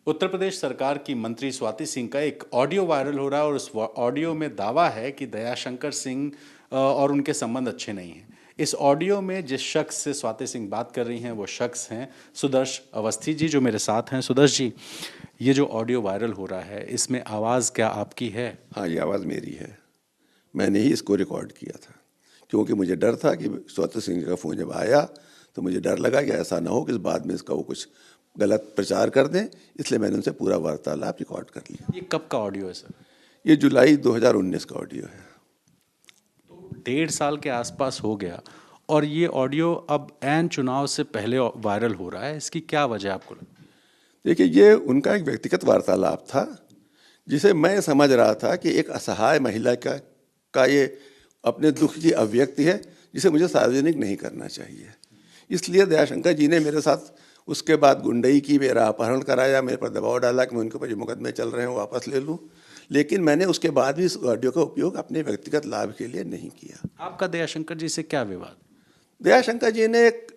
उत्तर प्रदेश सरकार की मंत्री स्वाति सिंह का एक ऑडियो वायरल हो रहा है और उस ऑडियो में दावा है कि दयाशंकर सिंह और उनके संबंध अच्छे नहीं हैं। इस ऑडियो में जिस शख्स से स्वाति सिंह बात कर रही हैं वो शख्स हैं सुदर्श अवस्थी जी, जो मेरे साथ हैं। सुदर्श जी, ये जो ऑडियो वायरल हो रहा है इसमें आवाज़ क्या आपकी है? हाँ, ये आवाज़ मेरी है। मैंने ही इसको रिकॉर्ड किया था क्योंकि मुझे डर था कि स्वाति सिंह का फ़ोन जब आया तो मुझे डर लगा कि ऐसा ना हो कि बाद में इसका वो कुछ गलत प्रचार कर दें, इसलिए मैंने उनसे पूरा वार्तालाप रिकॉर्ड कर लिया। ये कब का ऑडियो है सर? ये जुलाई 2019 का ऑडियो है। तो 1.5 साल के आसपास हो गया और ये ऑडियो अब ऐन चुनाव से पहले वायरल हो रहा है, इसकी क्या वजह आपको लगती है? देखिए, ये उनका एक व्यक्तिगत वार्तालाप था जिसे मैं समझ रहा था कि एक असहाय महिला का ये अपने दुख की अभिव्यक्ति है जिसे मुझे सार्वजनिक नहीं करना चाहिए। इसलिए दयाशंकर जी ने मेरे साथ उसके बाद गुंडई की, मेरा अपहरण कराया, मेरे पर दबाव डाला कि मैं उनके ऊपर जो मुकदमे चल रहे हैं वो वापस ले लूँ। लेकिन मैंने उसके बाद भी इस ऑडियो का उपयोग अपने व्यक्तिगत लाभ के लिए नहीं किया। आपका दयाशंकर जी से क्या विवाद? दयाशंकर जी ने एक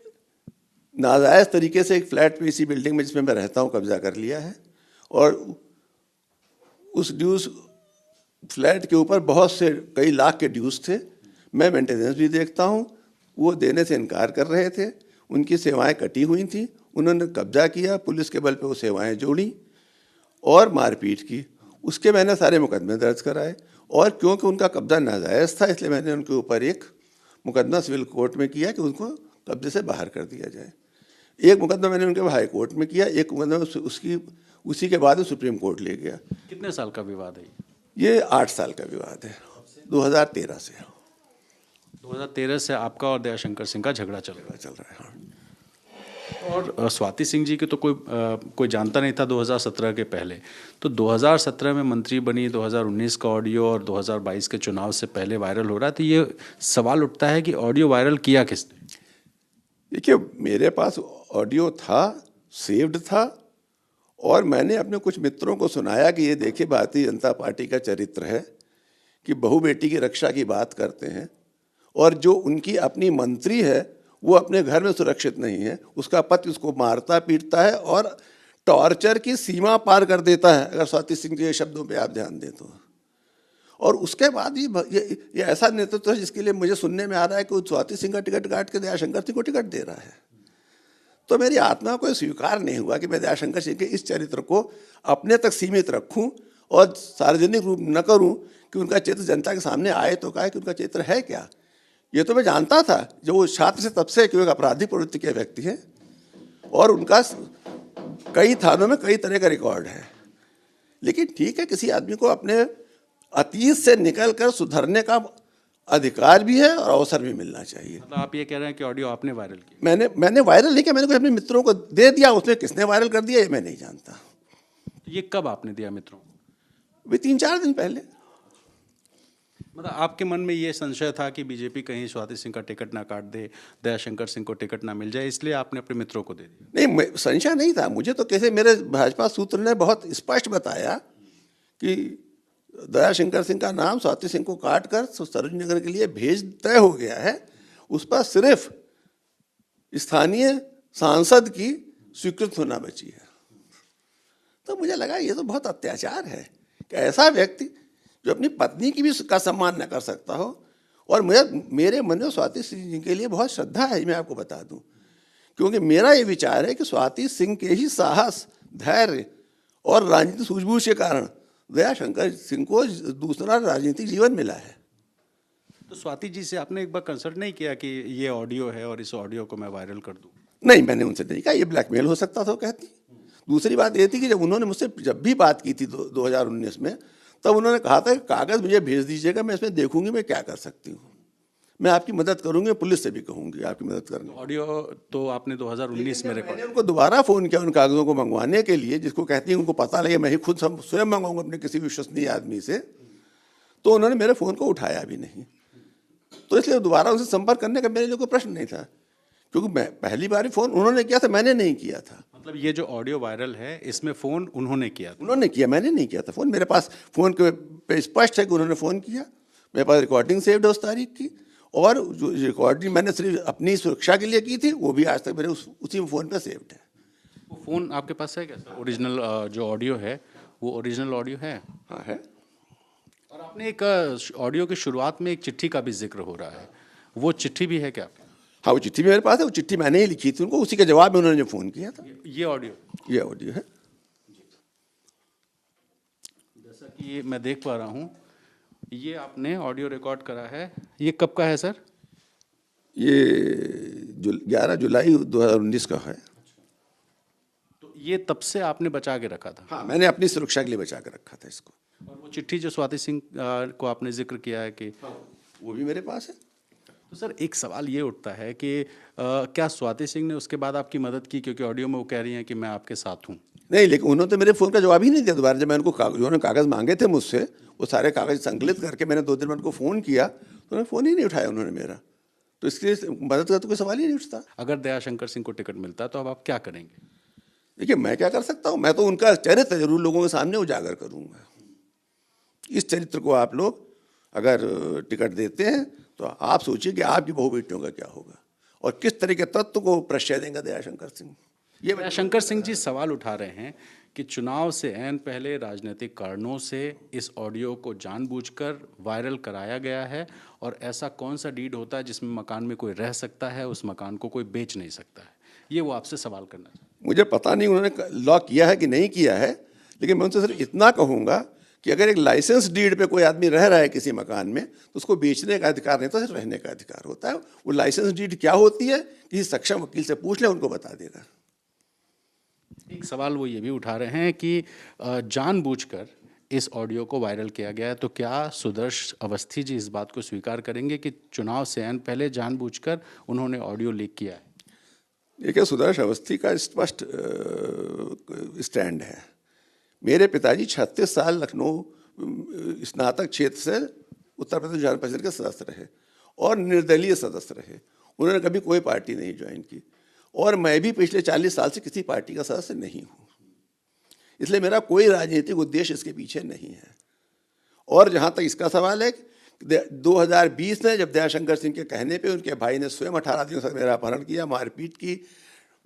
नाजायज़ तरीके से एक फ्लैट पे इसी बिल्डिंग में जिसमें मैं रहता हूँ कब्जा कर लिया है और उस ड्यूज फ्लैट के ऊपर बहुत से कई लाख के ड्यूज थे। मैं मेंटेनेंस भी देखता हूँ, वो देने से इनकार कर रहे थे, उनकी सेवाएं कटी हुई थी। उन्होंने कब्जा किया, पुलिस के बल पे वो सेवाएं जोड़ी और मारपीट की। उसके मैंने सारे मुकदमे दर्ज कराए और क्योंकि उनका कब्जा नाजायज़ था इसलिए मैंने उनके ऊपर एक मुकदमा सिविल कोर्ट में किया कि उनको कब्जे से बाहर कर दिया जाए। एक मुकदमा मैंने उनके हाई कोर्ट में किया, एक मुकदमा उसी के बाद सुप्रीम कोर्ट ले गया। कितने साल का विवाद है ये 8 साल का विवाद है, 2013 से। 2013 से आपका और दयाशंकर सिंह का झगड़ा चल रहा है। और स्वाति सिंह जी के तो कोई जानता नहीं था 2017 के पहले। तो 2017 में मंत्री बनी, 2019 का ऑडियो और 2022 के चुनाव से पहले वायरल हो रहा है, तो ये सवाल उठता है कि ऑडियो वायरल किया किसने? देखिए, मेरे पास ऑडियो था, सेव्ड था और मैंने अपने कुछ मित्रों को सुनाया कि ये देखिए भारतीय जनता पार्टी का चरित्र है कि बहू बेटी की रक्षा की बात करते हैं और जो उनकी अपनी मंत्री है वो अपने घर में सुरक्षित नहीं है, उसका पति उसको मारता पीटता है और टॉर्चर की सीमा पार कर देता है, अगर स्वाति सिंह के शब्दों पे आप ध्यान दें तो। और उसके बाद ये ऐसा नेतृत्व है जिसके लिए मुझे सुनने में आ रहा है कि स्वाति सिंह का टिकट काट के दयाशंकर सिंह को टिकट दे रहा है। तो मेरी आत्मा को स्वीकार नहीं हुआ कि मैं दयाशंकर सिंह के इस चरित्र को अपने तक सीमित रखूं और सार्वजनिक रूप न करूं कि उनका चरित्र जनता के सामने आए तो कहे कि उनका चरित्र है क्या। ये तो मैं जानता था, जो वो छात्र से तब से कि वो एक आपराधिक प्रवृत्ति के व्यक्ति हैं और उनका कई थानों में कई तरह का रिकॉर्ड है। लेकिन ठीक है, किसी आदमी को अपने अतीत से निकल कर सुधरने का अधिकार भी है और अवसर भी मिलना चाहिए। मतलब आप ये कह रहे हैं कि ऑडियो आपने वायरल किया? मैंने वायरल नहीं किया, मैंने कुछ अपने मित्रों को दे दिया, उसमें किसने वायरल कर दिया ये मैं नहीं जानता। ये कब आपने दिया मित्रों को? वे 3-4 दिन पहले। मतलब आपके मन में ये संशय था कि बीजेपी कहीं स्वाति सिंह का टिकट ना काट दे, दयाशंकर सिंह को टिकट ना मिल जाए, इसलिए आपने अपने मित्रों को दे दिया? नहीं, संशय नहीं था मुझे। तो कैसे मेरे भाजपा सूत्र ने बहुत स्पष्ट बताया कि दयाशंकर सिंह का नाम स्वाति सिंह को काट कर सरोजिनी नगर के लिए भेज तय हो गया है, उस पर सिर्फ स्थानीय सांसद की स्वीकृत होना बची है। तो मुझे लगा ये तो बहुत अत्याचार है कि ऐसा व्यक्ति जो अपनी पत्नी की भी का सम्मान न कर सकता हो। और मेरे मन में स्वाति सिंह जी के लिए बहुत श्रद्धा है, मैं आपको बता दूं, क्योंकि मेरा ये विचार है कि स्वाति सिंह के ही साहस, धैर्य और राजनीतिक सूझबूझ के कारण दयाशंकर सिंह को दूसरा राजनीतिक जीवन मिला है। तो स्वाति जी से आपने एक बार कंसल्ट नहीं किया कि ये ऑडियो है और इस ऑडियो को मैं वायरल कर दूं? नहीं, मैंने उनसे नहीं कहा, ये ब्लैकमेल हो सकता था वो कहती। दूसरी बात ये थी कि जब उन्होंने मुझसे जब भी बात की थी 2019 में, तब उन्होंने कहा था कि कागज़ मुझे भेज दीजिएगा, मैं इसमें देखूंगी मैं क्या कर सकती हूँ, मैं आपकी मदद करूंगी, पुलिस से भी कहूंगी आपकी मदद करने। ऑडियो तो आपने 2019 में रिकॉर्ड? मैंने उनको दोबारा फ़ोन किया उन कागज़ों को मंगवाने के लिए, जिसको कहती हैं उनको पता लगे, मैं ही खुद स्वयं मंगवाऊंगा अपने किसी विश्वसनीय आदमी से। तो उन्होंने मेरे फ़ोन को उठाया भी नहीं। तो इसलिए दोबारा उनसे संपर्क करने का मेरे लिए कोई प्रश्न नहीं था, क्योंकि मैं पहली बार फ़ोन उन्होंने किया था, मैंने नहीं किया था। मतलब ये जो ऑडियो वायरल है इसमें फ़ोन उन्होंने किया था? उन्होंने किया, मैंने नहीं किया था फ़ोन। मेरे पास फ़ोन के पे स्पष्ट है कि उन्होंने फ़ोन किया, मेरे पास रिकॉर्डिंग सेव्ड है उस तारीख की, और जो रिकॉर्डिंग मैंने सिर्फ अपनी सुरक्षा के लिए की थी वो भी आज तक मेरे उसी फ़ोन पे सेव्ड है। वो फ़ोन आपके पास है क्या सर? ओरिजिनल जो ऑडियो है वो ओरिजिनल ऑडियो है? हाँ है। और आपने एक ऑडियो की शुरुआत में एक चिट्ठी का भी जिक्र हो रहा है, वो चिट्ठी भी है क्या? हाँ, वो चिट्ठी भी मेरे पास है, वो चिट्ठी मैंने ही लिखी थी उनको, उसी के जवाब में उन्होंने फ़ोन किया था। ये ऑडियो, ये ऑडियो है। जैसा कि ये मैं देख पा रहा हूँ, ये आपने ऑडियो रिकॉर्ड करा है। ये कब का है सर? ये 11 जुलाई 2019 का है। तो ये तब से आपने बचा के रखा था? हाँ, मैंने अपनी सुरक्षा के लिए बचा के रखा था इसको। और वो चिट्ठी जो स्वाति सिंह को आपने जिक्र किया है कि वो भी मेरे पास है। तो सर एक सवाल ये उठता है कि क्या स्वाति सिंह ने उसके बाद आपकी मदद की, क्योंकि ऑडियो में वो कह रही हैं कि मैं आपके साथ हूँ? नहीं, लेकिन उन्होंने तो मेरे फ़ोन का जवाब ही नहीं दिया दोबारा। जब मैं उनको उन्होंने कागज़ मांगे थे मुझसे, वो सारे कागज़ संकलित करके मैंने 2 दिन में उनको फ़ोन किया तो उन्होंने फ़ोन ही नहीं उठाया उन्होंने मेरा। तो इसके लिए मदद का तो कोई सवाल ही नहीं उठता। अगर दयाशंकर सिंह को टिकट मिलता तो अब आप क्या करेंगे? देखिए, मैं क्या कर सकता हूँ? मैं तो उनका चरित्र जरूर लोगों के सामने उजागर करूँगा। इस चरित्र को आप लोग अगर टिकट देते हैं तो आप सोचिए कि आपकी बहू बेटियों का क्या होगा और किस तरह के तत्व को प्रश्रय देंगे दयाशंकर सिंह। ये दयाशंकर सिंह जी सवाल उठा रहे हैं कि चुनाव से ऐन पहले राजनीतिक कारणों से इस ऑडियो को जानबूझकर वायरल कराया गया है, और ऐसा कौन सा डीड होता है जिसमें मकान में कोई रह सकता है, उस मकान को कोई बेच नहीं सकता है? ये वो आपसे सवाल करना चाहते हैं। मुझे पता नहीं उन्होंने लॉ किया है कि नहीं किया है, लेकिन मैं उनसे सिर्फ इतना कहूँगा कि अगर एक लाइसेंस डीड पे कोई आदमी रह रहा है किसी मकान में तो उसको बेचने का अधिकार नहीं होता, सिर्फ रहने का अधिकार होता है। वो लाइसेंस डीड क्या होती है किसी सक्षम वकील से पूछ ले, उनको बता देगा। एक सवाल वो ये भी उठा रहे हैं कि जानबूझकर इस ऑडियो को वायरल किया गया है, तो क्या सुदर्श अवस्थी जी इस बात को स्वीकार करेंगे कि चुनाव से ऐन पहले जानबूझकर उन्होंने ऑडियो लीक किया है? देखिए, सुदर्श अवस्थी का स्पष्ट स्टैंड है। मेरे पिताजी 36 साल लखनऊ स्नातक क्षेत्र से उत्तर प्रदेश विधान परिषद के सदस्य रहे और निर्दलीय सदस्य रहे। उन्होंने कभी कोई पार्टी नहीं ज्वाइन की और मैं भी पिछले 40 साल से किसी पार्टी का सदस्य नहीं हूँ, इसलिए मेरा कोई राजनीतिक उद्देश्य इसके पीछे नहीं है। और जहाँ तक इसका सवाल है, 2020 में जब दयाशंकर सिंह के कहने पे उनके भाई ने स्वयं 18 दिनों तक मेरा अपहरण किया, मारपीट की,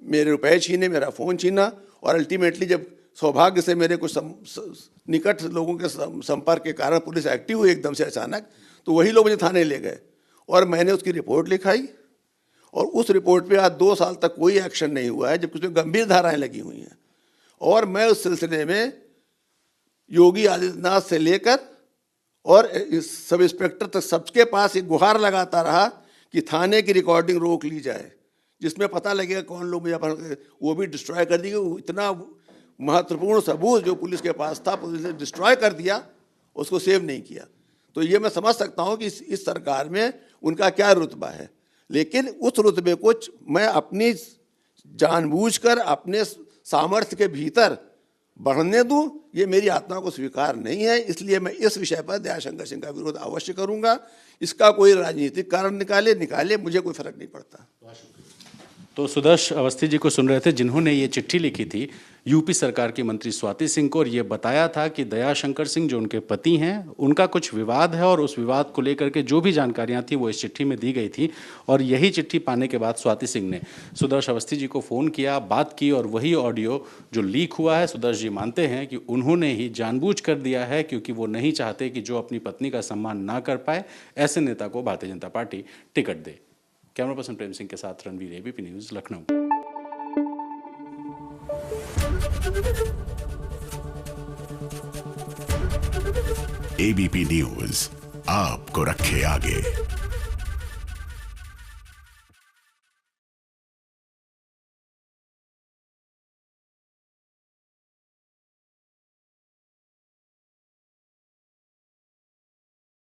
मेरे रुपए छीने, मेरा फ़ोन छीना, और अल्टीमेटली जब सौभाग्य से मेरे कुछ निकट लोगों के संपर्क के कारण पुलिस एक्टिव हुई एकदम से अचानक, तो वही लोग मुझे थाने ले गए और मैंने उसकी रिपोर्ट लिखाई और उस रिपोर्ट पे आज 2 साल तक कोई एक्शन नहीं हुआ है, जबकि उसमें गंभीर धाराएं लगी हुई हैं। और मैं उस सिलसिले में योगी आदित्यनाथ से लेकर और सब इंस्पेक्टर तक सबके पास एक गुहार लगाता रहा कि थाने की रिकॉर्डिंग रोक ली जाए, जिसमें पता लगेगा कौन लोग मुझे अपहरण, वो भी डिस्ट्रॉय कर दी गई। इतना महत्वपूर्ण सबूत जो पुलिस के पास था, पुलिस ने डिस्ट्रॉय कर दिया, उसको सेव नहीं किया। तो ये मैं समझ सकता हूँ कि इस सरकार में उनका क्या रुतबा है, लेकिन उस रुतबे को मैं अपनी जानबूझकर अपने सामर्थ्य के भीतर बढ़ने दूं, ये मेरी आत्मा को स्वीकार नहीं है। इसलिए मैं इस विषय पर दयाशंकर सिंह का विरोध अवश्य करूंगा। इसका कोई राजनीतिक कारण निकाले, मुझे कोई फर्क नहीं पड़ता। तो सुदर्श अवस्थी जी को सुन रहे थे, जिन्होंने ये चिट्ठी लिखी थी यूपी सरकार की मंत्री स्वाति सिंह को, और ये बताया था कि दयाशंकर सिंह जो उनके पति हैं, उनका कुछ विवाद है और उस विवाद को लेकर के जो भी जानकारियां थी वो इस चिट्ठी में दी गई थी। और यही चिट्ठी पाने के बाद स्वाति सिंह ने सुदर्श अवस्थी जी को फ़ोन किया, बात की, और वही ऑडियो जो लीक हुआ है, सुदर्श जी मानते हैं कि उन्होंने ही जानबूझ कर दिया है, क्योंकि वो नहीं चाहते कि जो अपनी पत्नी का सम्मान ना कर पाए ऐसे नेता को भारतीय जनता पार्टी टिकट दे। कैमरा पर्सन प्रेम सिंह के साथ Ranveer, ABP news, Lucknow. ABP news आपको रखे आगे।